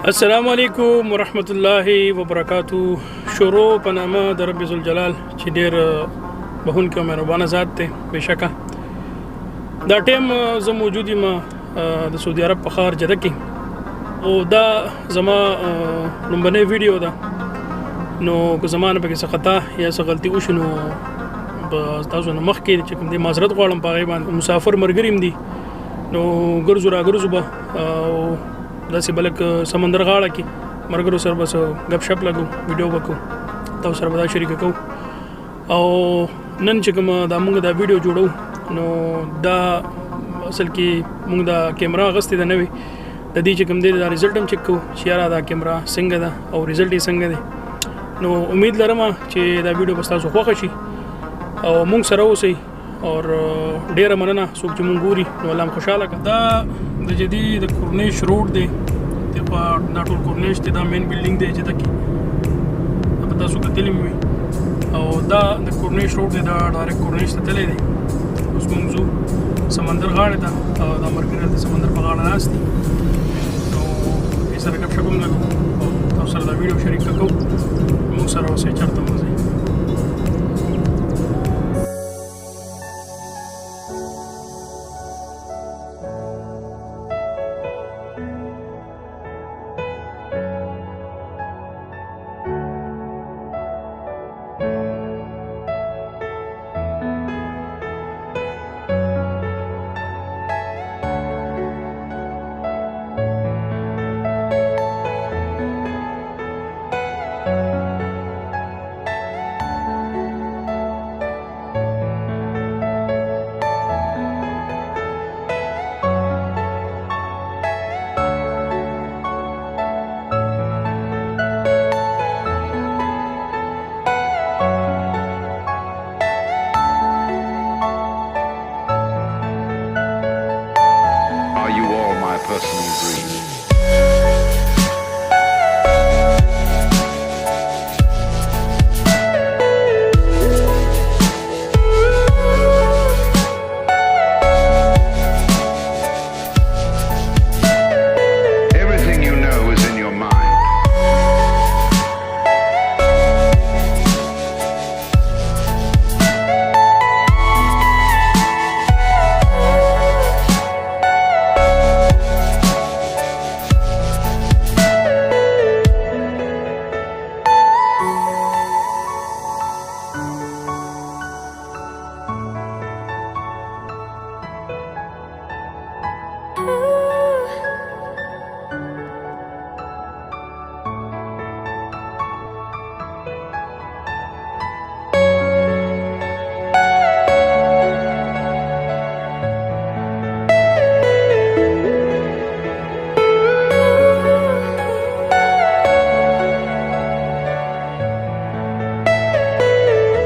السلام علیکم ورحمت الله وبرکاتو. شروع په نامه د رب ذوالجلال چې ډېر بخښونکی او مهربانه ذات دی. بېشکه دا ټیم زه موجود یم د سعودي عرب په ښار جده کې، او دا زما لومبنۍ ویډیو ده. نو که زما نه پکې څه خطا یا څه غلطي وشي نو به تاسو نه مخکې چې کوم دی معذرت غواړم په هغې باندې. مسافر ملګري هم دي، نو ګرځو راګرځو به او داسې بلک سمندر غاړه کې ملګرو سره به څه ګپ شپ لګو، ویډیو به کوو، تاسو سره به دا شریکه کوو. او نن چې کومه دا مونږ دا ویډیو جوړو نو دا اصل کې مونږ دا کیمرا اخیستې ده نوې، د دې چې کوم دی دا ریزلټ هم چک کوو چې یاره دا کیمرا څنګه ده او ریزلټ یې څنګه دی. نو امید لرم چې دا ویډیو به ستاسو خوښه شي او مونږ سره اوسئ. اور ډیره مننه څوک چې مونږ ګوري نو الله هم خوشحاله کړه. دا د جدي د کورنیش روډ دی، په دا ټول کورنیش دی، دا مین بلډینګ دی جده کې، په تاسو کتلی مې وي. او دا د کورنیش روډ دی، دا ډایرکټ کورنیش ته تللی دی. اوس مونږ ځو سمندر غاړې ته، او دا ملګري د سمندر په غاړه ناست دي. نو دې سره ګپ شپ هم لګو او تاسو سره دا ویډیو شریکه کوو. مونږ سره اوسئ چېرته مو ځئ. Are you all my personal dreams? Everything you know is in your mind.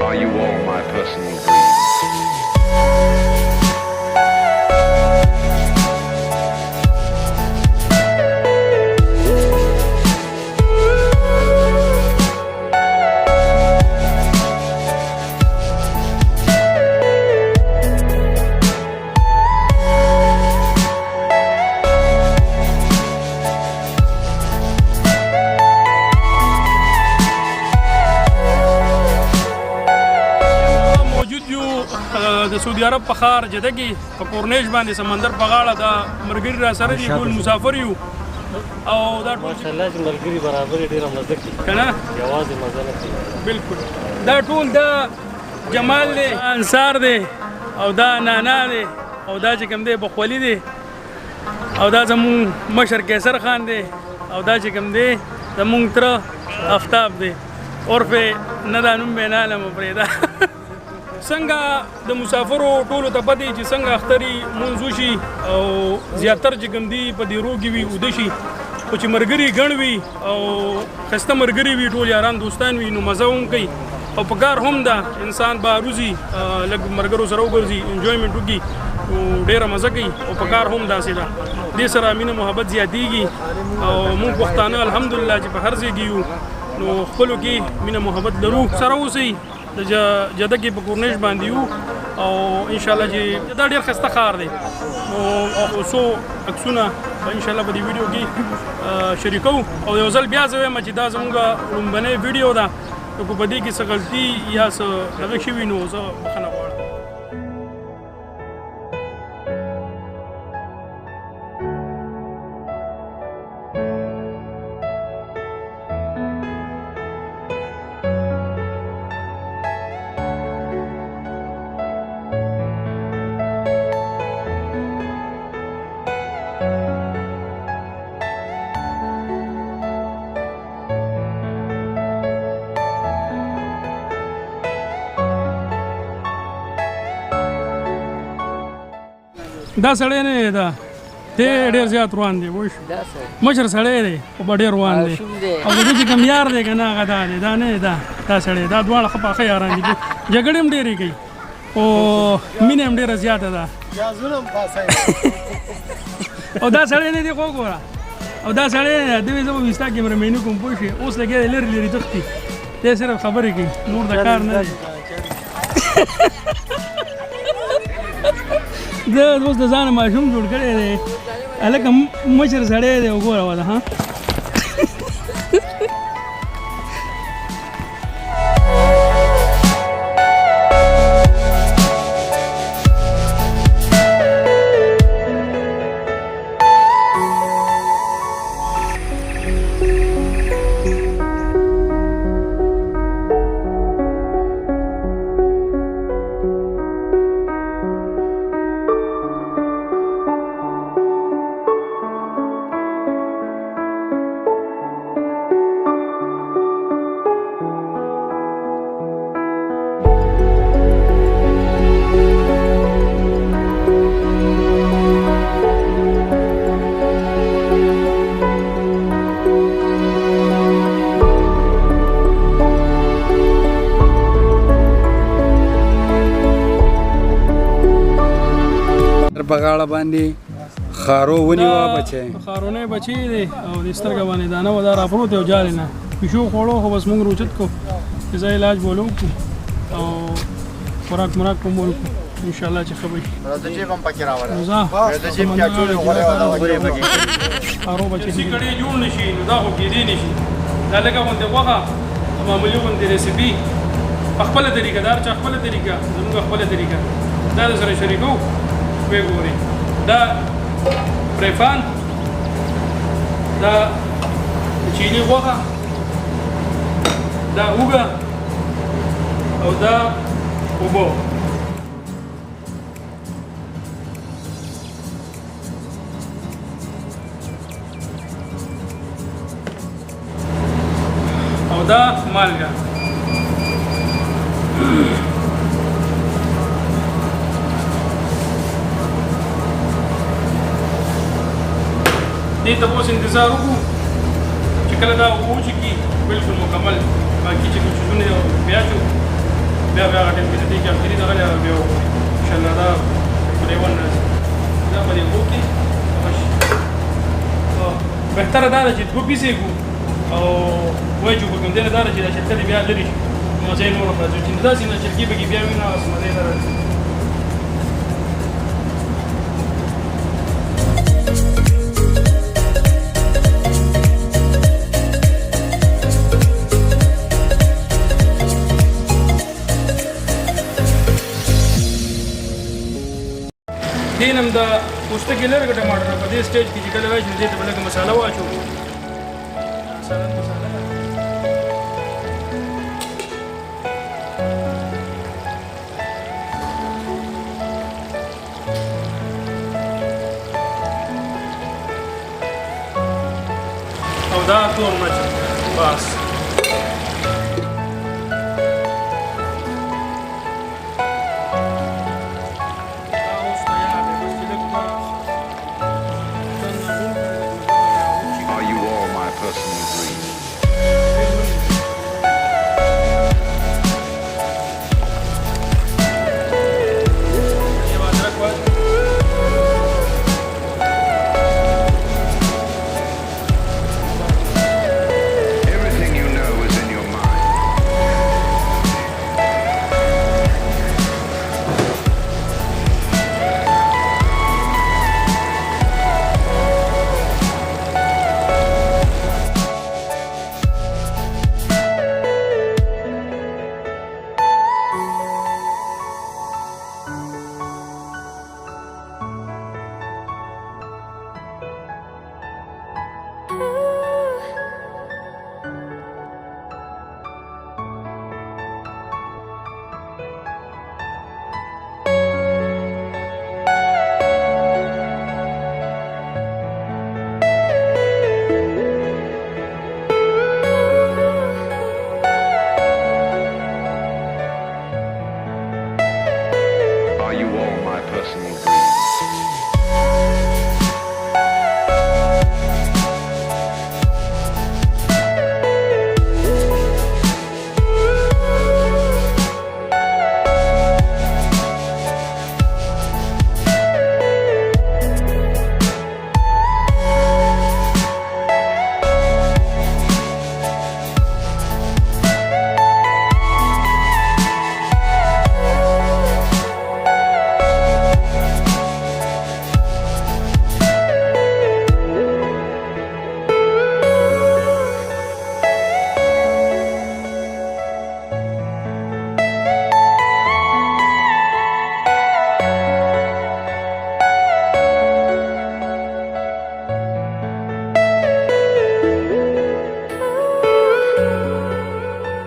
Are you all my personal dreams? د سعودي عرب په ښار جده کې په کورنیش باندې سمندر په غاړه دا ملګري را سره دي، ټول مسافر یو. او دا ماشاءالله چې ملګري برابر ډېره مزه کوي که نه، یوازې مزه نه کوي. بلکل دا ټول دا جمال دی، انصار دی، او دا نانا دی، او دا چې کوم دی بخولي دی، او دا زمونږ مشر کیسر خان دی، او دا چې کوم دی زمونږ تره آفتاب دی. عرف نه دا نوم بې نالم پرېږده. څنګه د مسافرو ټولو ته پته چې څنګه اختري مونځ وشي او زیاتر چې کوم دي په دې روږې وي اوده شي، خو چې ملګري ګڼ وي او ښایسته ملګري وي، ټول یاران دوستان وي، نو مزه هم کوي. او په کار هم ده انسان باروزي لږ ملګرو سره وګرځي، انجویمنټ وکړي، ډېره مزه کوي. او په کار هم داسې ده، دې سره مینه محبت زیاتېږي. او موږ پښتانه الحمدلله چې په هر ځای کې یو نو خپلو کې مینه محبت لرو. سره اوسئ د جده کې په کورنیش باندې یو او انشاءالله چې دا ډېر ښایسته ښار دی. او څو عکسونه ان شاء الله په دې ویډیو کې شریکو او یو ځل بیا زه وایم چې دا زموږ لومبنۍ ویډیو ده نو په دې کې څه غلطي یا څه دغه شوي نو زه بخښنه غواړم. دا سړی نه دی دا دی ډېر زیات روان دی وایي مشر سړی دی خو به ډېر روان دی او د دې چې کوم یار دی که نه هغه دا دی دا نه دی دا سړی دا دواړه ښه پاخه یاران دي جګړې هم ډېرې کوي خو مینه هم ډېره زیاته ده او دا سړی نه دی خو ګوره او دا سړی دی زه به وي ستا کیمرمیني کوم پوه شې اوس لګیا دی لرې لرې تښتي دی صرف خبرې کوي نور د کار نه دی زه اوس د ځانه ماشوم جوړ کړی دی هلکه مشر سړی دی وګوره وله ها په غاړه باندې خارو ونیوه بچی خارونه بچی دی او د سترګه باندې دانه و دا راپروت یو جالې نه پیشو خوړو خو بس مونږ روچت کو زه علاج بولو او خوراک مراک کوم بولو انشاءالله چې ښه به شي د جیب هم پکې راوړه د جیب کې اچولې غوړې خارو بچی چې کړي جوړ نشي نو دا خو کېدی نشي دا لکه غوندې غوښه معمولي غوندې ریسیپي په خپله طریقه دا هر چا خپله طریقه زموږ خپله طریقه دا د سره شریکو وی ګورئ دا پریفان دا چینی غوښه دا اوږه او دا اوبه او دا مالګه دې ته اوس انتظار وکړو چې کله دا وچکي بالکل مکمل باقي چې کوم څیزونه بیا جو بیا هغه ټیم کې د دې چې اخري دغه بیا وکړو انشاءالله دا پرې ونه دا به دې وکړي بهتره دا ده چې دوه پیسې کړو او وایي چې کوم دی دا ده چې دا شرکت بیا لرې شي مزه یې نور راځي چې داسې نه چرګي به بیا وي نه مزه نه راځي دینم دا پوستکی لرګه ټماټر په دې سټیج کې چې کله وایي چې دې ته بلګه مساله واچو مساله او دا تور مرچ بس